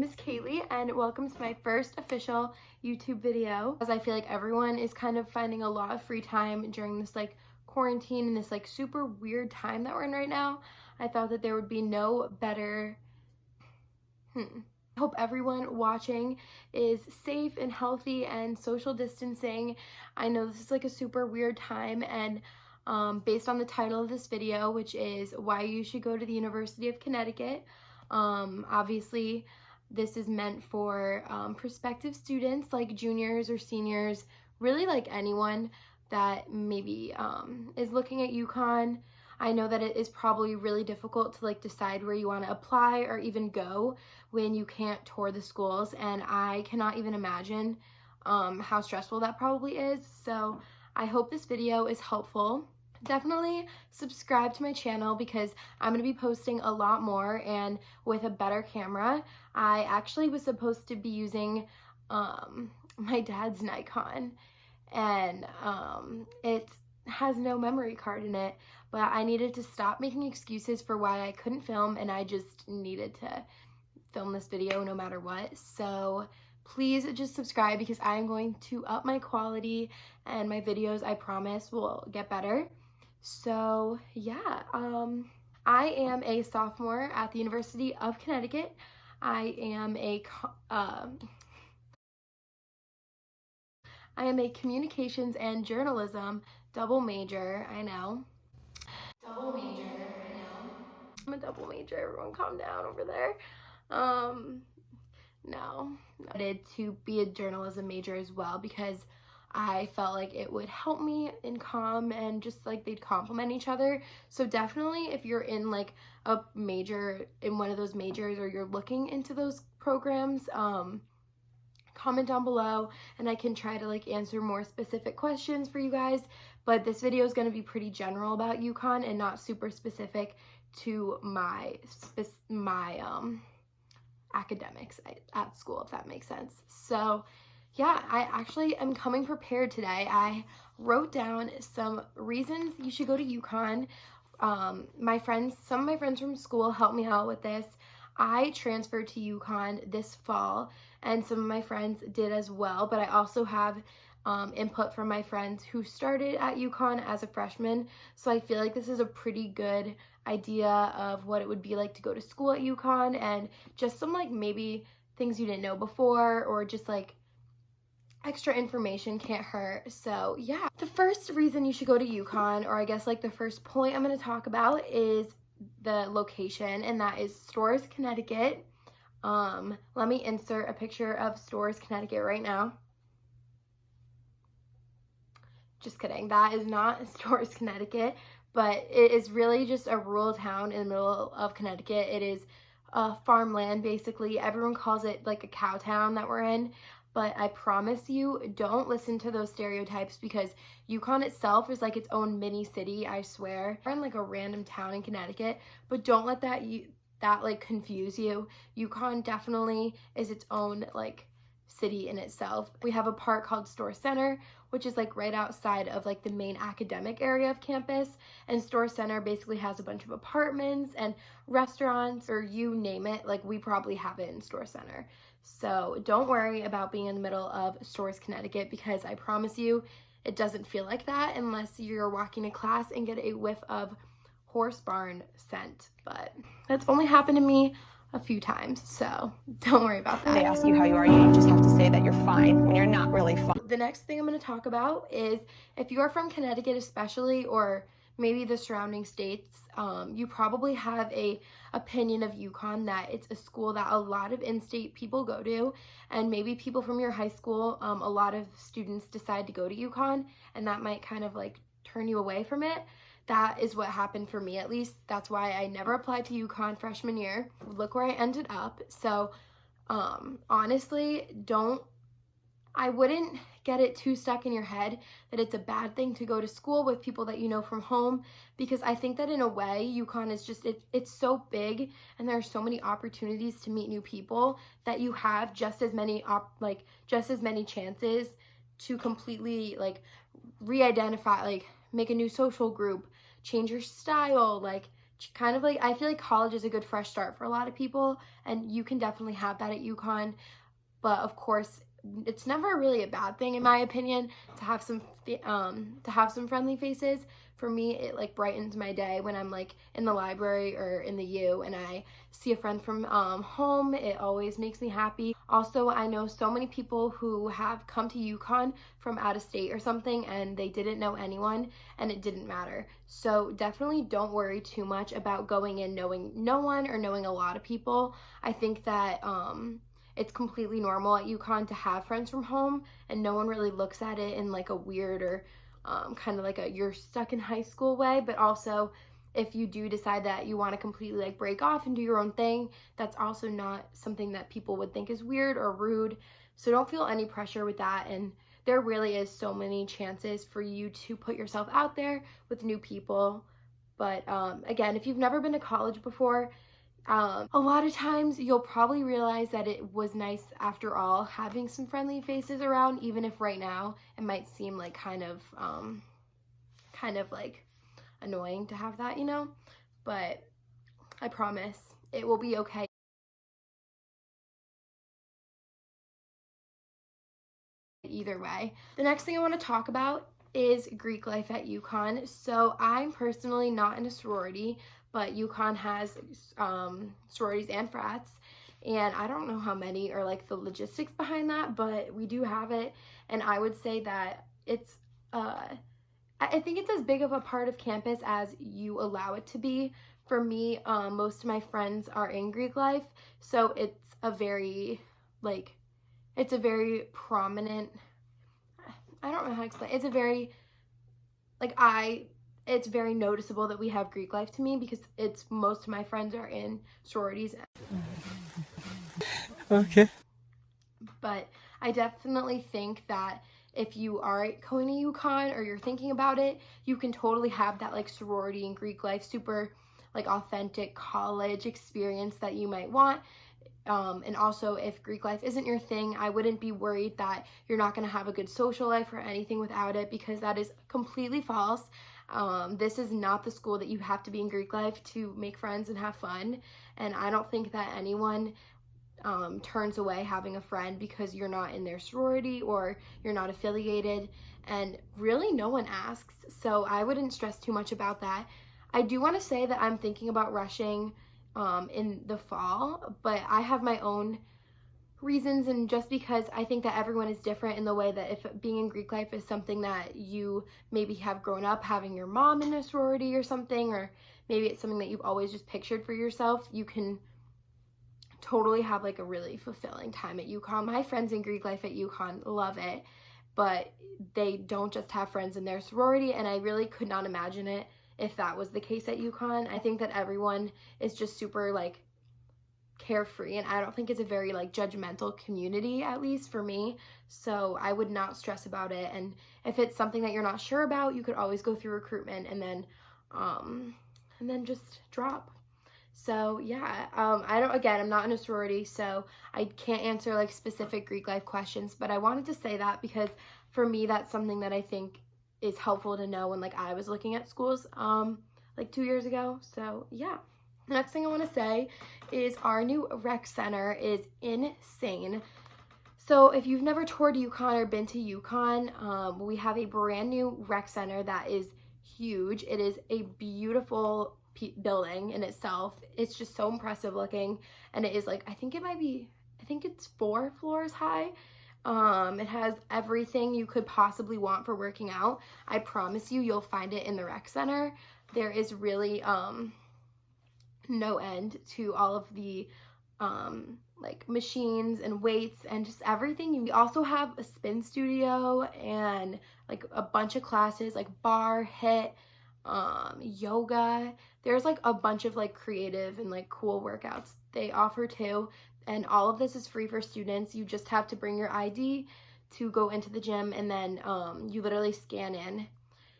is Kaylee and welcome to my first official YouTube video. As I feel like everyone is kind of finding a lot of free time during this like quarantine and this like super weird time that we're in right now, I thought that there would be no better I hope everyone watching is safe and healthy and social distancing. I know this is like a super weird time, and based on the title of this video, which is why you should go to the University of Connecticut, obviously this is meant for prospective students like juniors or seniors, really like anyone that maybe is looking at Uconn. I know that it is probably really difficult to like decide where you want to apply or even go when you can't tour the schools, and I cannot even imagine how stressful that probably is. So I hope this video is helpful. Definitely subscribe to my channel because I'm going to be posting a lot more and with a better camera. I actually was supposed to be using my dad's Nikon, and it has no memory card in it, but I needed to stop making excuses for why I couldn't film, and I just needed to film this video no matter what. So please just subscribe because I'm going to up my quality and my videos, I promise, will get better. So yeah, I am a sophomore at the University of Connecticut. I am a communications and journalism double major. I know. Double major, I know. I'm a double major, everyone calm down over there. No. I did to be a journalism major as well because I felt like it would help me in comm and just like they'd complement each other. So definitely if you're in like a major, in one of those majors, or you're looking into those programs, comment down below and I can try to like answer more specific questions for you guys. But this video is going to be pretty general about Uconn and not super specific to my academics at school, if that makes sense. So yeah, I actually am coming prepared today. I wrote down some reasons you should go to Uconn. Some of my friends from school helped me out with this. I transferred to Uconn this fall, and some of my friends did as well, but I also have input from my friends who started at Uconn as a freshman, so I feel like this is a pretty good idea of what it would be like to go to school at Uconn, and just some like maybe things you didn't know before, or just like extra information can't hurt. So yeah, the first reason you should go to Uconn, or I guess like the first point I'm going to talk about, is the location, and that is Storrs, Connecticut. Let me insert a picture of Storrs, Connecticut right now. Just kidding, that is not Storrs, Connecticut, but it is really just a rural town in the middle of Connecticut. It is farmland, basically. Everyone calls it like a cow town that we're in, but I promise you, don't listen to those stereotypes because Uconn itself is like its own mini city, I swear. We're in like a random town in Connecticut, but don't let that like confuse you. Uconn definitely is its own like city in itself. We have a park called Storrs Center, which is like right outside of like the main academic area of campus, and Storrs Center basically has a bunch of apartments and restaurants, or you name it, like we probably have it in Storrs Center. So don't worry about being in the middle of Storrs, Connecticut, because I promise you it doesn't feel like that unless you're walking to class and get a whiff of horse barn scent, but that's only happened to me a few times, so don't worry about that. They ask you how you are, you just have to say that you're fine when you're not really fine. The next thing I'm going to talk about is if you are from Connecticut especially, or maybe the surrounding states, you probably have a opinion of Uconn that it's a school that a lot of in-state people go to, and maybe people from your high school, a lot of students decide to go to Uconn, and that might kind of like turn you away from it. That is what happened for me, at least. That's why I never applied to Uconn freshman year. Look where I ended up. So honestly, I wouldn't get it too stuck in your head that it's a bad thing to go to school with people that you know from home, because I think that in a way Uconn is just, it's so big and there are so many opportunities to meet new people that you have just as many chances to completely like re-identify, like make a new social group, change your style, like kind of like, I feel like college is a good fresh start for a lot of people, and you can definitely have that at UConn. But of course, it's never really a bad thing in my opinion to have some friendly faces. For me, it like brightens my day when I'm like in the library or in the U and I see a friend from home. It always makes me happy. Also, I know so many people who have come to UConn from out of state or something and they didn't know anyone and it didn't matter. So definitely don't worry too much about going in knowing no one or knowing a lot of people. I think that it's completely normal at UConn to have friends from home, and no one really looks at it in like a weird or kind of like a you're stuck in high school way. But also, if you do decide that you want to completely like break off and do your own thing, that's also not something that people would think is weird or rude. So don't feel any pressure with that. And there really is so many chances for you to put yourself out there with new people. But again, if you've never been to college before, a lot of times you'll probably realize that it was nice after all having some friendly faces around, even if right now it might seem like kind of like annoying to have that, you know, but I promise it will be okay either way. The next thing I want to talk about is Greek life at UConn. So I'm personally not in a sorority, but UConn has sororities and frats, and I don't know how many or like the logistics behind that, but we do have it, and I would say that it's I think it's as big of a part of campus as you allow it to be. For me, most of my friends are in Greek life, so it's a very prominent, I don't know how to explain. It's a very it's very noticeable that we have Greek life to me because it's most of my friends are in sororities. Okay. But I definitely think that if you are going to UConn or you're thinking about it, you can totally have that like sorority and Greek life, super like authentic college experience that you might want. And also, if Greek life isn't your thing, I wouldn't be worried that you're not going to have a good social life or anything without it, because that is completely false. This is not the school that you have to be in Greek life to make friends and have fun. And I don't think that anyone turns away having a friend because you're not in their sorority or you're not affiliated. And really, no one asks. So I wouldn't stress too much about that. I do want to say that I'm thinking about rushing in the fall, but I have my own reasons, and just because I think that everyone is different in the way that if being in Greek life is something that you maybe have grown up having your mom in a sorority or something, or maybe it's something that you've always just pictured for yourself, you can totally have like a really fulfilling time at UConn. My friends in Greek life at UConn love it, but they don't just have friends in their sorority, and I really could not imagine it if that was the case at UConn. I think that everyone is just super like carefree, and I don't think it's a very like judgmental community, at least for me. So I would not stress about it. And if it's something that you're not sure about, you could always go through recruitment and then just drop. So yeah, I'm not in a sorority, so I can't answer like specific Greek life questions, but I wanted to say that because for me that's something that I think is helpful to know when like I was looking at schools like 2 years ago. So yeah. The next thing I want to say is our new rec center is insane. So if you've never toured UConn or been to UConn, we have a brand new rec center that is huge. It is a beautiful building in itself. It's just so impressive looking, and it is like I think it's 4 floors high. It has everything you could possibly want for working out. I promise you'll find it in the rec center. There is really no end to all of the like machines and weights and just everything. We also have a spin studio and like a bunch of classes like bar, HIIT, yoga. There's like a bunch of like creative and like cool workouts they offer too. And all of this is free for students. You just have to bring your ID to go into the gym, and then you literally scan in.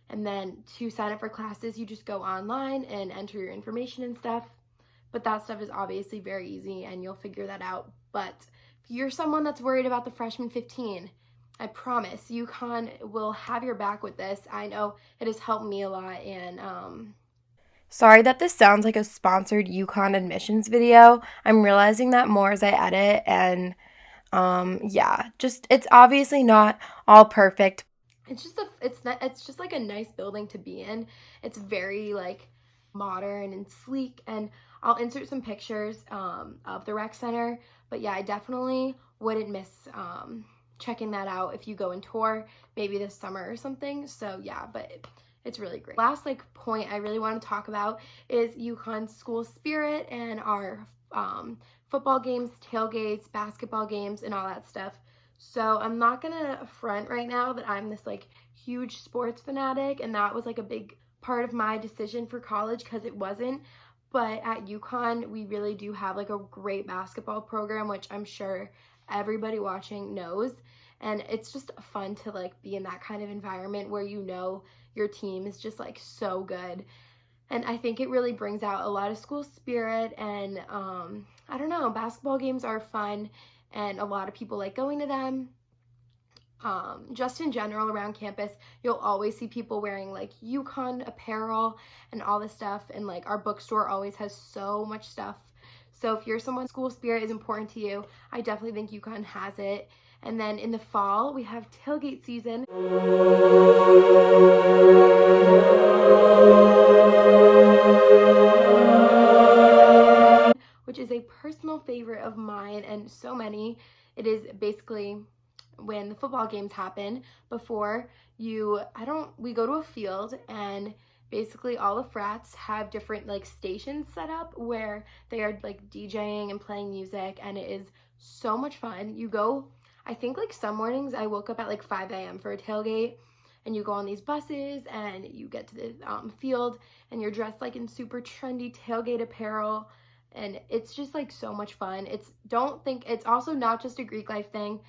And then to sign up for classes, you just go online and enter your information and stuff. But that stuff is obviously very easy and you'll figure that out. But if you're someone that's worried about the freshman 15, I promise UConn will have your back with this. I know it has helped me a lot, and Sorry that this sounds like a sponsored Uconn admissions video. I'm realizing that more as I edit, and yeah, just it's obviously not all perfect. It's just like a nice building to be in. It's very like modern and sleek, and I'll insert some pictures of the rec center. But yeah, I definitely wouldn't miss checking that out if you go and tour maybe this summer or something. So yeah, but it's really great. Last like point I really want to talk about is Uconn's school spirit and our football games, tailgates, basketball games, and all that stuff. So I'm not gonna front right now that I'm this like huge sports fanatic, and that was like a big part of my decision for college because it wasn't. But at Uconn, we really do have like a great basketball program, which I'm sure everybody watching knows. And it's just fun to like be in that kind of environment where you know your team is just like so good. And I think it really brings out a lot of school spirit. And I don't know, basketball games are fun, and a lot of people like going to them. Just in general around campus, you'll always see people wearing like Uconn apparel and all this stuff, and like our bookstore always has so much stuff. So if you're someone school spirit is important to you, I definitely think Uconn has it. And then in the fall, we have tailgate season. Which is a personal favorite of mine and so many. It is basically when the football games happen before we go to a field, and basically all the frats have different like stations set up where they are like DJing and playing music, and it is so much fun. You go, I think like some mornings I woke up at like 5 a.m. for a tailgate, and you go on these buses and you get to the field, and you're dressed like in super trendy tailgate apparel, and it's just like so much fun. It's also not just a Greek life thing.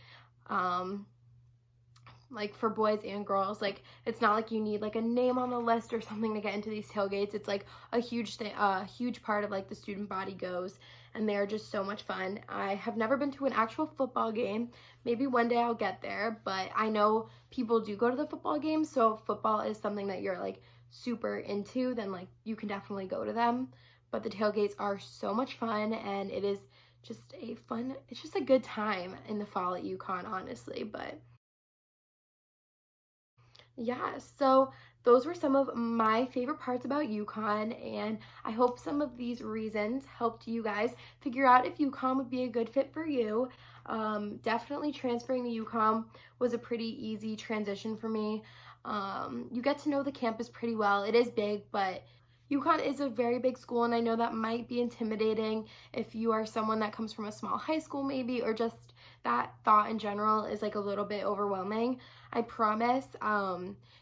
Like for boys and girls, like it's not like you need like a name on the list or something to get into these tailgates. It's like a huge part of like the student body goes, and they're just so much fun. I have never been to an actual football game. Maybe one day I'll get there, but I know people do go to the football games, so if football is something that you're like super into, then like you can definitely go to them. But the tailgates are so much fun, and it's just a good time in the fall at Uconn, honestly. But yeah, so those were some of my favorite parts about Uconn, and I hope some of these reasons helped you guys figure out if Uconn would be a good fit for you. Definitely transferring to Uconn was a pretty easy transition for me. You get to know the campus pretty well. It is big, but Uconn is a very big school, and I know that might be intimidating if you are someone that comes from a small high school maybe, or just that thought in general is like a little bit overwhelming. I promise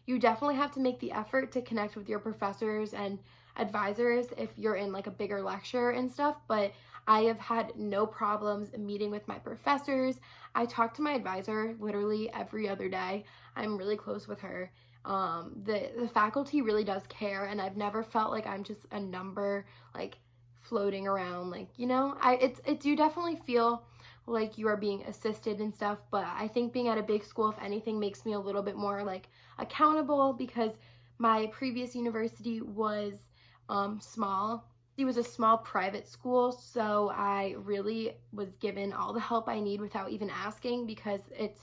you definitely have to make the effort to connect with your professors and advisors if you're in like a bigger lecture and stuff, but I have had no problems meeting with my professors. I talk to my advisor literally every other day. I'm really close with her. The faculty really does care, and I've never felt like I'm just a number like floating around, like, you know, it do definitely feel like you are being assisted and stuff, but I think being at a big school, if anything, makes me a little bit more like accountable, because my previous university was small. It was a small private school, so I really was given all the help I need without even asking, because it's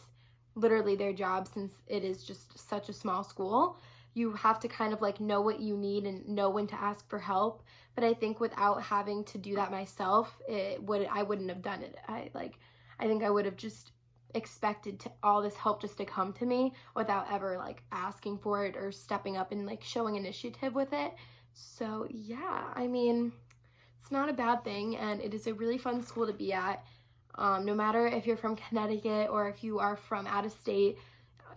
literally their job, since it is just such a small school. You have to kind of like know what you need and know when to ask for help. But I think without having to do that myself, I wouldn't have done it. I think I would have just expected all this help just to come to me without ever like asking for it or stepping up and like showing initiative with it. So yeah, I mean, it's not a bad thing, and it is a really fun school to be at. No matter if you're from Connecticut or if you are from out of state,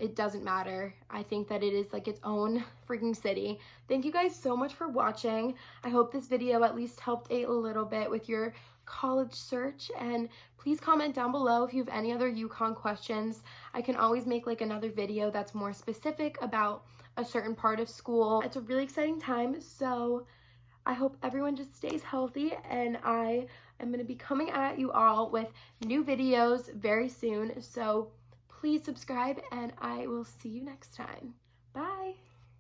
it doesn't matter. I think that it is like its own freaking city. Thank you guys so much for watching. I hope this video at least helped a little bit with your college search, and please comment down below if you have any other Uconn questions. I can always make like another video that's more specific about a certain part of school. It's a really exciting time, so I hope everyone just stays healthy, and I am going to be coming at you all with new videos very soon. So please subscribe, and I will see you next time. Bye.